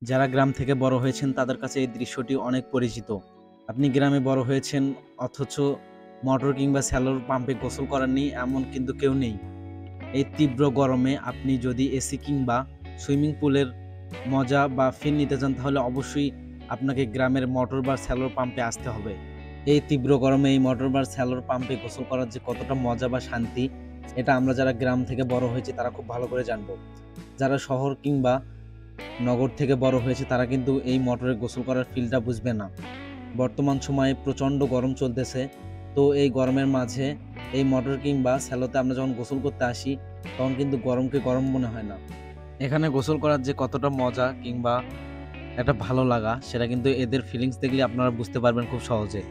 যারা গ্রাম থেকে বড় হয়েছেন তাদের কাছে এই দৃশ্যটি অনেক পরিচিত। আপনি গ্রামে বড় হয়েছেন অথচ মোটর কিংবা স্যালোর পাম্পে গোসল করেননি এমন কিন্তু কেউ নেই। এই তীব্র গরমে আপনি যদি এসি কিংবা সুইমিং পুলের মজা বা ফিল নিতে চান তাহলে অবশ্যই আপনাকে গ্রামের মোটর বা স্যালোর পাম্পে আসতে হবে। এই তীব্র গরমে এই মোটর বা স্যালোর পাম্পে গোসল করার যে কতটা মজা বা শান্তি, এটা আমরা যারা গ্রাম থেকে বড় হয়েছি তারা খুব ভালো করে জানবো। যারা শহর কিংবা নগর থেকে বড় হয়েছে তারা কিন্তু এই মোটরে গোসল করার ফিলটা বুঝবে না। বর্তমান সময়ে প্রচণ্ড গরম চলতেছে, তো এই গরমের মাঝে এই মোটর কিংবা স্যালোতে আমরা যখন গোসল করতে আসি তখন কিন্তু গরমকে গরম মনে হয় না। এখানে গোসল করার যে কতটা মজা কিংবা একটা ভালো লাগা সেটা কিন্তু এদের ফিলিংস দেখলে আপনারা বুঝতে পারবেন খুব সহজে।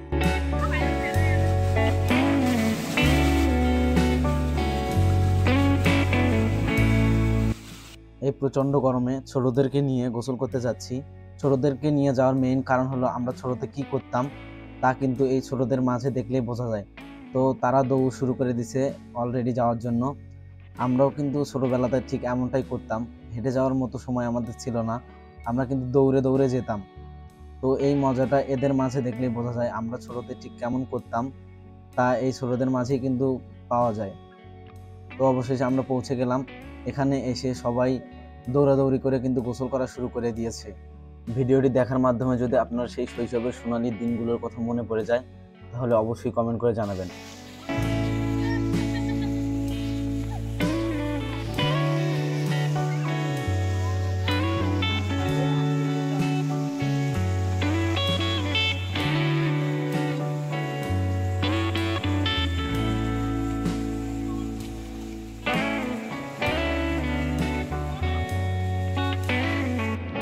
এই প্রচণ্ড গরমে ছোটদেরকে নিয়ে গোসল করতে যাচ্ছি। ছোটদেরকে নিয়ে যাওয়ার মেইন কারণ হলো আমরা ছোটতে কি করতাম তা কিন্তু এই ছোটদের মাঝে দেখলেই বোঝা যায়। তো তারা দৌড় শুরু করে দিছে অলরেডি যাওয়ার জন্য। আমরাও কিন্তু ছোটবেলাতে ঠিক এমনটাই করতাম। হেঁটে যাওয়ার মতো সময় আমাদের ছিল না, আমরা কিন্তু দৌড়ে দৌড়ে যেতাম। তো এই মজাটা এদের মাঝে দেখলেই বোঝা যায় আমরা ছোটতে ঠিক কেমন করতাম, তা এই ছোটদের মাঝেই কিন্তু পাওয়া যায়। তো অবশেষে আমরা পৌঁছে গেলাম। এখানে এসে সবাই দৌড়াদৌড়ি করে কিন্তু গোসল করা শুরু করে দিয়েছে। ভিডিওটি দেখার মাধ্যমে যদি আপনার সেই শৈশবের সোনালি দিনগুলোর কথা মনে পড়ে যায় তাহলে অবশ্যই কমেন্ট করে জানাবেন।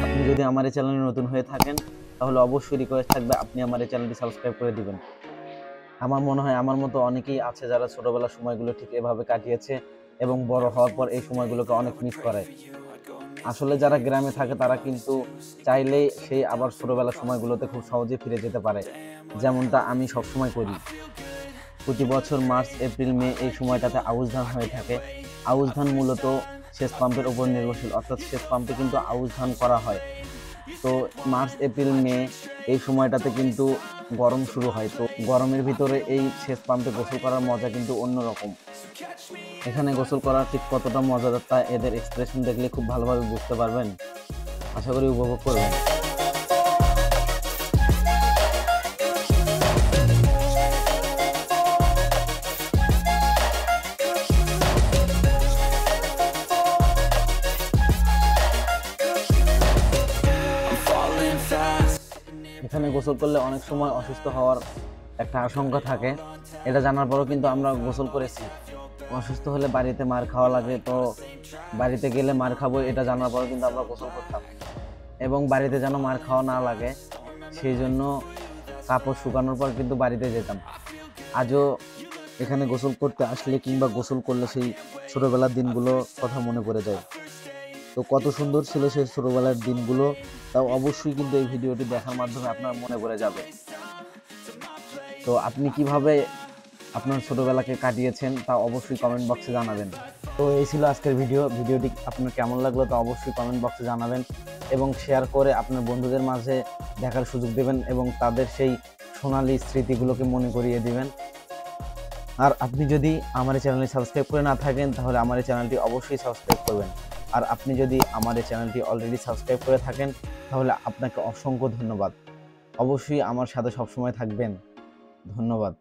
আপনি যদি আমার এই চ্যানেলে নতুন হয়ে থাকেন তাহলে অবশ্যই রিকোয়েস্ট থাকবে আপনি আমার এই চ্যানেলটি সাবস্ক্রাইব করে দিবেন। আমার মনে হয় আমার মতো অনেকেই আছে যারা ছোটবেলার সময়গুলো ঠিক এভাবে কাটিয়েছে এবং বড় হওয়ার পর এই সময়গুলোকে অনেক মিস করে। আসলে যারা গ্রামে থাকে তারা কিন্তু চাইলেই সেই আবার ছোটবেলার সময়গুলোতে খুব সহজে ফিরে যেতে পারে, যেমনটা আমি সবসময় করি। প্রতি বছর মার্চ এপ্রিল মে এই সময়টাতে আউশ ধান হয়ে থাকে। আউশ ধান মূলত সেচ পাম্পের উপর নির্ভরশীল, অর্থাৎ সেচ পাম্পে কিন্তু আউশ ধান করা হয়। তো মার্চ এপ্রিল মে এই সময়টাতে কিন্তু গরম শুরু হয়। তো গরমের ভিতরে এই সেচ পাম্পে গোসল করার মজা কিন্তু অন্যরকম। এখানে গোসল করার ঠিক কতটা মজাদার তা এদের এক্সপ্রেশন দেখলে খুব ভালোভাবে বুঝতে পারবেন। আশা করি উপভোগ করবেন। এখানে গোসল করলে অনেক সময় অসুস্থ হওয়ার একটা আশঙ্কা থাকে, এটা জানার পরও কিন্তু আমরা গোসল করেছি। অসুস্থ হলে বাড়িতে মার খাওয়া লাগে, তো বাড়িতে গেলে মার খাবো এটা জানার পরও কিন্তু আমরা গোসল করতাম। এবং বাড়িতে যেন মার খাওয়া না লাগে সেই জন্য কাপড় শুকানোর পর কিন্তু বাড়িতে যেতাম। আজও এখানে গোসল করতে আসলে কিংবা গোসল করলে সেই ছোটবেলার দিনগুলো কথা মনে পড়ে যায়। তো কত সুন্দর ছিল সেই ছোটবেলার দিনগুলো, তাও অবশ্যই কিন্তু এই ভিডিওটি দেখার মাধ্যমে আপনার মনে পড়ে যাবে। তো আপনি কিভাবে আপনার ছোটবেলাকে কাটিয়েছেন তা অবশ্যই কমেন্ট বক্সে জানাবেন। তো এই ছিল আজকের ভিডিওটি আপনার কেমন লাগলো তা অবশ্যই কমেন্ট বক্সে জানাবেন এবং শেয়ার করে আপনার বন্ধুদের মাঝে দেখার সুযোগ দেবেন এবং তাদের সেই সোনালী স্মৃতিগুলোকে মনে করিয়ে দিবেন। আর আপনি যদি আমার এই চ্যানেলটি সাবস্ক্রাইব করে না থাকেন তাহলে আমার এই চ্যানেলটি অবশ্যই সাবস্ক্রাইব করবেন। আর আপনি যদি আমার এই চ্যানেলটি অলরেডি সাবস্ক্রাইব করে থাকেন তাহলে আপনাকে অসংখ্য ধন্যবাদ। অবশ্যই আমার সাথে সবসময় থাকবেন। ধন্যবাদ।